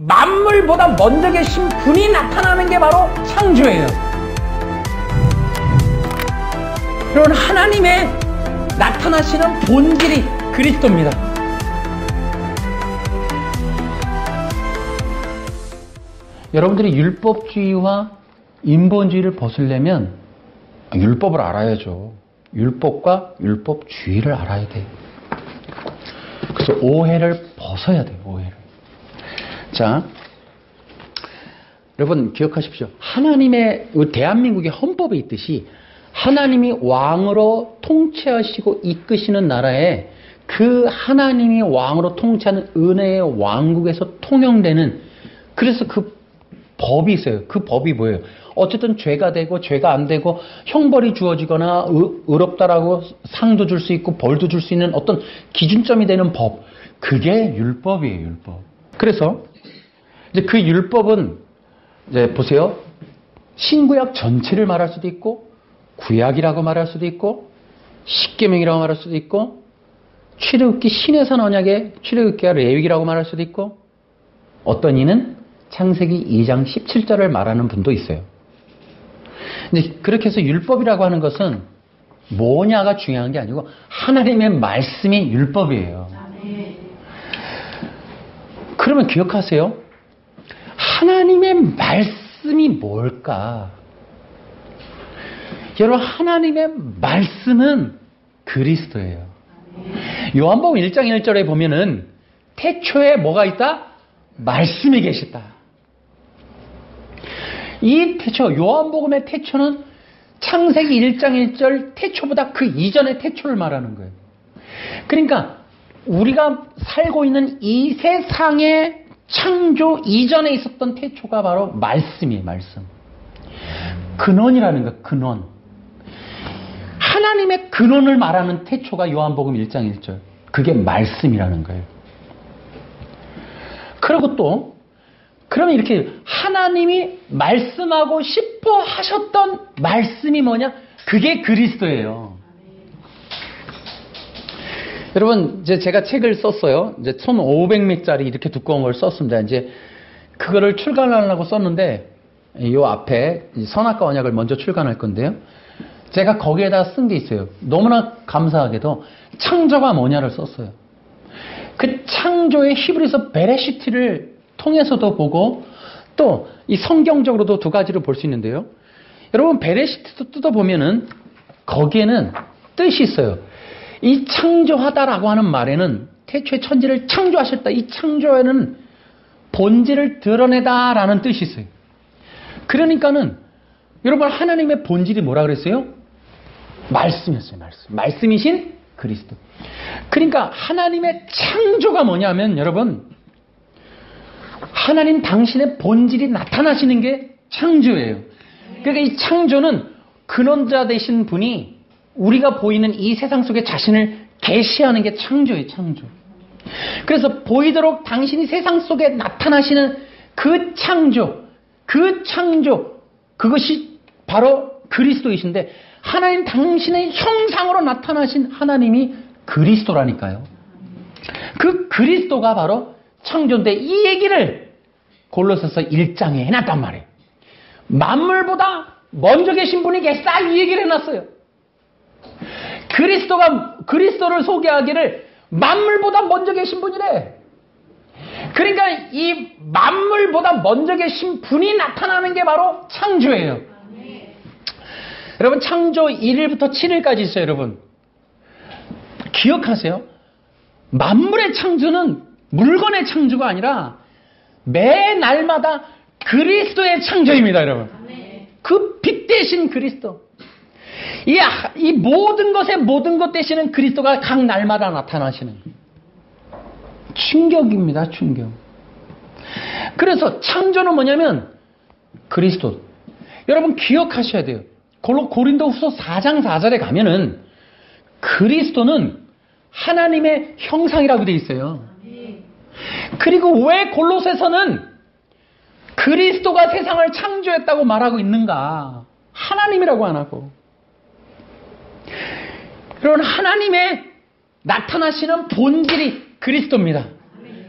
만물보다 먼저 계신 분이 나타나는 게 바로 창조예요. 그런 하나님의 나타나시는 본질이 그리스도입니다. 여러분들이 율법주의와 인본주의를 벗으려면 율법을 알아야죠. 율법과 율법주의를 알아야 돼요. 그래서 오해를 벗어야 돼요. 오해를. 자, 여러분 기억하십시오. 하나님의 대한민국의 헌법에 있듯이 하나님이 왕으로 통치하시고 이끄시는 나라에 그 하나님이 왕으로 통치하는 은혜의 왕국에서 통용되는, 그래서 그 법이 있어요. 그 법이 뭐예요? 어쨌든 죄가 되고 죄가 안 되고 형벌이 주어지거나 의롭다라고 상도 줄 수 있고 벌도 줄 수 있는 어떤 기준점이 되는 법, 그게 율법이에요. 율법. 그래서 이제 그 율법은 이제 보세요. 신구약 전체를 말할 수도 있고 구약이라고 말할 수도 있고 십계명이라고 말할 수도 있고 출애굽기 신해산 언약의 출애굽기가 레위기라고 말할 수도 있고, 어떤 이는 창세기 2장 17절을 말하는 분도 있어요. 근데 그렇게 해서 율법이라고 하는 것은 뭐냐가 중요한 게 아니고 하나님의 말씀이 율법이에요. 그러면 기억하세요. 하나님의 말씀이 뭘까? 여러분, 하나님의 말씀은 그리스도예요. 요한복음 1장 1절에 보면은 태초에 뭐가 있다? 말씀이 계셨다. 이 태초, 요한복음의 태초는 창세기 1장 1절 태초보다 그 이전의 태초를 말하는 거예요. 그러니까 우리가 살고 있는 이 세상의 창조 이전에 있었던 태초가 바로 말씀이에요. 말씀. 근원이라는 거예요. 근원. 하나님의 근원을 말하는 태초가 요한복음 1장 1절. 그게 말씀이라는 거예요. 그리고 또 그러면 이렇게 하나님이 말씀하고 싶어 하셨던 말씀이 뭐냐? 그게 그리스도예요. 여러분, 이제 제가 책을 썼어요. 이제 1,500매짜리 이렇게 두꺼운 걸 썼습니다. 이제 그거를 출간하려고 썼는데, 요 앞에 선악과 언약을 먼저 출간할 건데요. 제가 거기에다 쓴 게 있어요. 너무나 감사하게도 창조가 뭐냐를 썼어요. 그 창조의 히브리서 베레시트를 통해서도 보고 또 이 성경적으로도 두 가지로 볼 수 있는데요. 여러분, 베레시트도 뜯어보면은 거기에는 뜻이 있어요. 이 창조하다라고 하는 말에는 태초에 천지를 창조하셨다. 이 창조에는 본질을 드러내다라는 뜻이 있어요. 그러니까는 여러분, 하나님의 본질이 뭐라 그랬어요? 말씀이었어요. 말씀. 말씀이신 그리스도. 그러니까 하나님의 창조가 뭐냐면, 여러분, 하나님 당신의 본질이 나타나시는 게 창조예요. 그러니까 이 창조는 근원자 되신 분이 우리가 보이는 이 세상 속에 자신을 계시하는 게 창조예요. 창조. 그래서 보이도록 당신이 세상 속에 나타나시는 그 창조, 그것이 바로 그리스도이신데, 하나님 당신의 형상으로 나타나신 하나님이 그리스도라니까요. 그 그리스도가 바로 창조인데, 이 얘기를 골로새서 1장에 해놨단 말이에요. 만물보다 먼저 계신 분이 계시다, 이 얘기를 해놨어요. 그리스도를 소개하기를 만물보다 먼저 계신 분이래. 그러니까 이 만물보다 먼저 계신 분이 나타나는 게 바로 창조예요. 여러분, 창조 1일부터 7일까지 있어요. 여러분, 기억하세요. 만물의 창조는 물건의 창조가 아니라 매 날마다 그리스도의 창조입니다. 여러분, 그 빛 대신 그리스도, 이 모든 것의 모든 것 되시는 그리스도가 각 날마다 나타나시는, 충격입니다. 충격. 그래서 창조는 뭐냐면 그리스도. 여러분, 기억하셔야 돼요. 고린도후서 4장 4절에 가면은 그리스도는 하나님의 형상이라고 되어 있어요. 그리고 왜 골로새서는 그리스도가 세상을 창조했다고 말하고 있는가? 하나님이라고 안 하고. 여러분, 하나님의 나타나시는 본질이 그리스도입니다.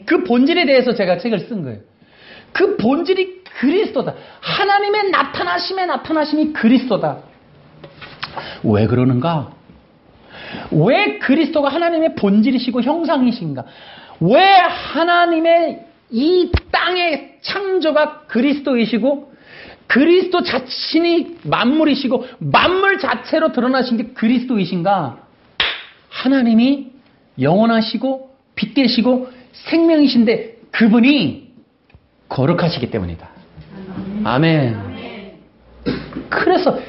그 본질에 대해서 제가 책을 쓴 거예요. 그 본질이 그리스도다. 하나님의 나타나심이 그리스도다. 왜 그러는가? 왜 그리스도가 하나님의 본질이시고 형상이신가? 왜 하나님의 이 땅의 창조가 그리스도이시고 그리스도 자신이 만물이시고 만물 자체로 드러나신 게 그리스도이신가? 하나님이 영원하시고 빛되시고 생명이신데 그분이 거룩하시기 때문이다. 아멘. 그래서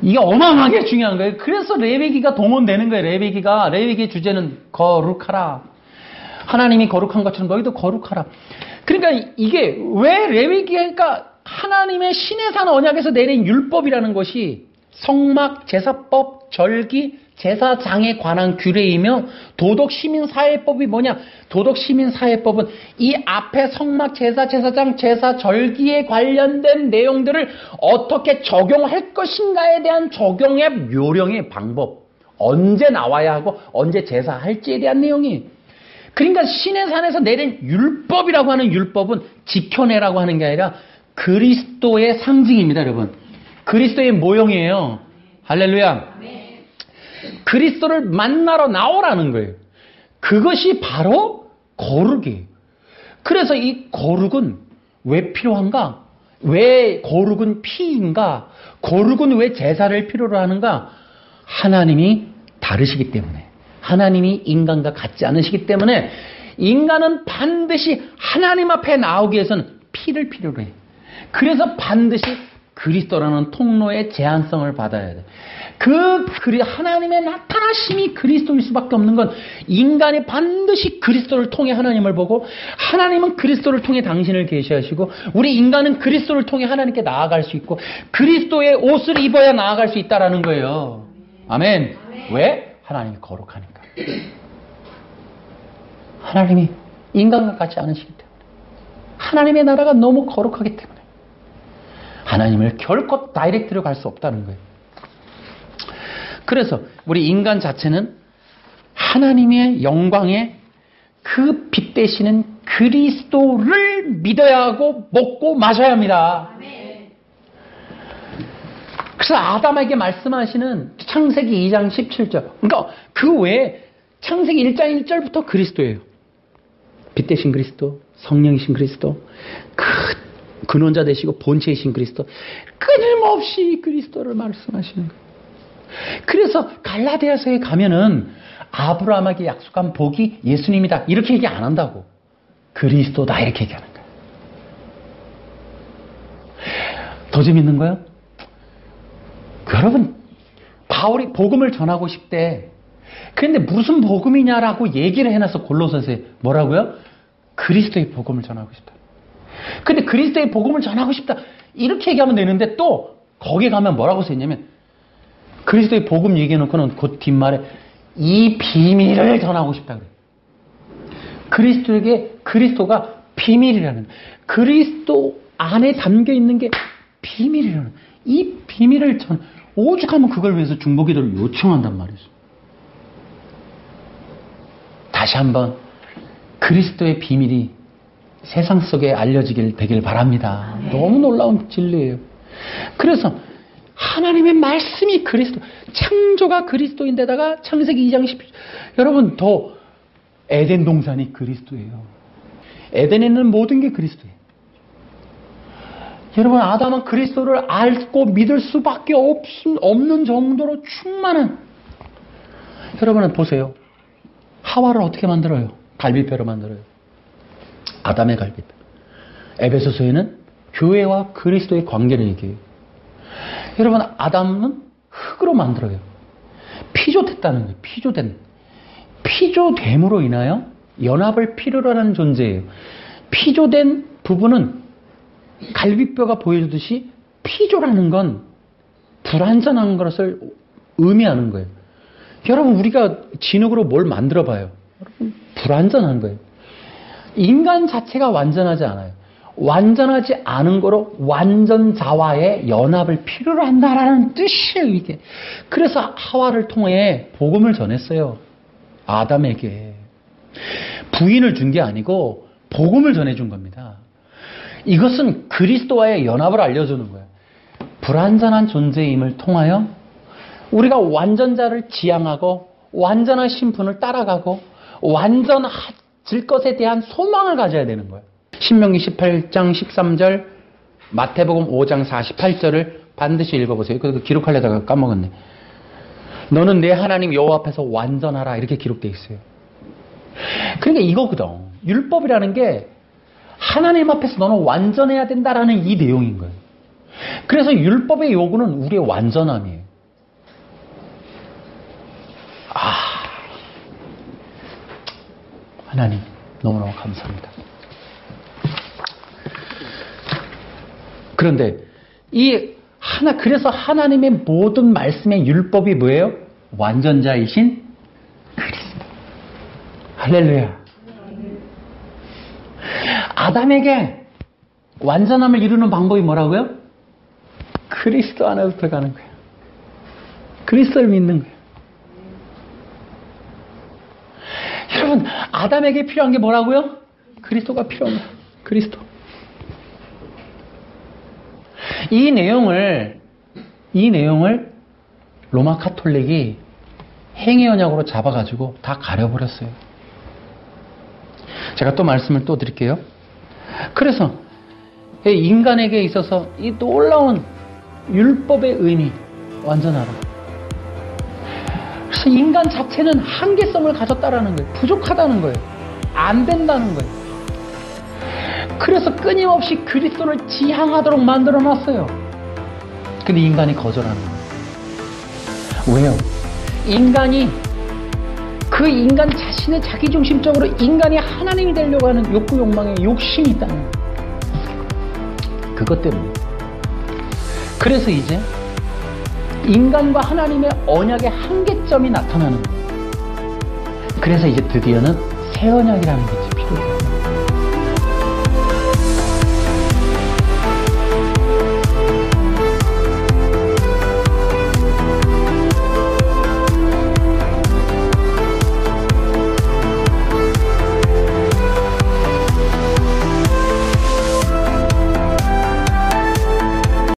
이게 어마어마하게 중요한 거예요. 그래서 레위기가 동원되는 거예요. 레위기의 주제는 거룩하라. 하나님이 거룩한 것처럼 너희도 거룩하라. 그러니까 이게 왜 레위기가 하나님의 시내산 언약에서 내린 율법이라는 것이 성막, 제사법, 절기, 제사장에 관한 규례이며 도덕시민사회법이 뭐냐? 도덕시민사회법은 이 앞에 성막, 제사, 제사장, 제사, 절기에 관련된 내용들을 어떻게 적용할 것인가에 대한 적용의 요령의 방법. 언제 나와야 하고 언제 제사할지에 대한 내용이. 그러니까 시내산에서 내린 율법이라고 하는 율법은 지켜내라고 하는 게 아니라 그리스도의 상징입니다, 여러분. 그리스도의 모형이에요. 할렐루야. 그리스도를 만나러 나오라는 거예요. 그것이 바로 거룩이에요. 그래서 이 거룩은 왜 필요한가? 왜 거룩은 피인가? 거룩은 왜 제사를 필요로 하는가? 하나님이 다르시기 때문에. 하나님이 인간과 같지 않으시기 때문에 인간은 반드시 하나님 앞에 나오기 위해서는 피를 필요로 해요. 그래서 반드시 그리스도라는 통로의 제한성을 받아야 돼. 하나님의 나타나심이 그리스도일 수밖에 없는 건 인간이 반드시 그리스도를 통해 하나님을 보고 하나님은 그리스도를 통해 당신을 계시하시고 우리 인간은 그리스도를 통해 하나님께 나아갈 수 있고 그리스도의 옷을 입어야 나아갈 수 있다라는 거예요. 아멘. 왜? 하나님이 거룩하니까. 하나님이 인간과 같지 않으시기 때문에. 하나님의 나라가 너무 거룩하기 때문에. 하나님을 결코 다이렉트로 갈 수 없다는 거예요. 그래서 우리 인간 자체는 하나님의 영광에 그 빛 되시는 그리스도를 믿어야 하고 먹고 마셔야 합니다. 그래서 아담에게 말씀하시는 창세기 2장 17절. 그러니까 그 외에 창세기 1장 1절부터 그리스도예요. 빛 되신 그리스도, 성령이신 그리스도, 근원자 되시고 본체이신 그리스도, 끊임없이 그리스도를 말씀하시는 거예요. 그래서 갈라디아서에 가면은 아브라함에게 약속한 복이 예수님이다 이렇게 얘기 안 한다고. 그리스도다 이렇게 얘기하는 거예요. 더 재밌는 거요? 여러분, 바울이 복음을 전하고 싶대. 그런데 무슨 복음이냐라고 얘기를 해놔서 골로새서에 뭐라고요? 그리스도의 복음을 전하고 싶다. 근데 그리스도의 복음을 전하고 싶다 이렇게 얘기하면 되는데 또 거기에 가면 뭐라고 써있냐면 그리스도의 복음 얘기해놓고는 그 뒷말에 이 비밀을 전하고 싶다 그래요. 그리스도가 비밀이라는, 그리스도 안에 담겨있는 게 비밀이라는, 이 비밀을 오죽하면 그걸 위해서 중보기도를 요청한단 말이죠. 다시 한번 그리스도의 비밀이 세상 속에 되길 바랍니다. 너무 놀라운 진리예요. 그래서 하나님의 말씀이 그리스도, 창조가 그리스도인데다가 창세기 2장 10절. 여러분, 더 에덴 동산이 그리스도예요. 에덴에 있는 모든 게 그리스도예요. 여러분, 아담은 그리스도를 알고 믿을 수밖에 없는 정도로 충만한. 여러분은 보세요. 하와를 어떻게 만들어요? 갈비뼈로 만들어요. 아담의 갈비뼈. 에베소서에는 교회와 그리스도의 관계를 얘기해요. 여러분, 아담은 흙으로 만들어요. 피조됐다는 거예요. 피조됨으로 인하여 연합을 필요로 하는 존재예요. 피조된 부분은 갈비뼈가 보여주듯이 피조라는 건 불완전한 것을 의미하는 거예요. 여러분, 우리가 진흙으로 뭘 만들어 봐요. 여러분, 불완전한 거예요. 인간 자체가 완전하지 않아요. 완전하지 않은 거로 완전자와의 연합을 필요로 한다라는 뜻이에요, 이게. 그래서 하와를 통해 복음을 전했어요. 아담에게. 부인을 준 게 아니고 복음을 전해준 겁니다. 이것은 그리스도와의 연합을 알려주는 거예요. 불완전한 존재임을 통하여 우리가 완전자를 지향하고 완전하신 분을 따라가고 완전해질 것에 대한 소망을 가져야 되는 거예요. 신명기 18장 13절, 마태복음 5장 48절을 반드시 읽어보세요. 그거 기록하려다가 까먹었네. 너는 내 하나님 여호와 앞에서 완전하라, 이렇게 기록되어 있어요. 그러니까 이거거든. 율법이라는 게 하나님 앞에서 너는 완전해야 된다라는 이 내용인 거예요. 그래서 율법의 요구는 우리의 완전함이에요. 하나님 너무너무 감사합니다. 그런데 그래서 하나님의 모든 말씀의 율법이 뭐예요? 완전자이신 그리스도. 할렐루야. 아담에게 완전함을 이루는 방법이 뭐라고요? 그리스도 안에서 들어가는 거예요. 그리스도를 믿는 거예요. 여러분, 아담에게 필요한 게 뭐라고요? 그리스도가 필요한 거예요. 그리스도. 이 내용을 로마 카톨릭이 행위 언약으로 잡아가지고 다 가려버렸어요. 제가 또 말씀을 또 드릴게요. 그래서 인간에게 있어서 이 놀라운 율법의 의미, 완전하라. 그래서 인간 자체는 한계성을 가졌다라는 거예요. 부족하다는 거예요. 안 된다는 거예요. 그래서 끊임없이 그리스도를 지향하도록 만들어놨어요. 근데 인간이 거절하는 거예요. 왜요? 인간이 그 인간 자신의 자기중심적으로 인간이 하나님이 되려고 하는 욕구, 욕망에 욕심이 있다는 거예요. 그것 때문에. 그래서 이제 인간과 하나님의 언약의 한계점이 나타나는 거예요. 그래서 이제 드디어는 새 언약이라는 것이 필요해요.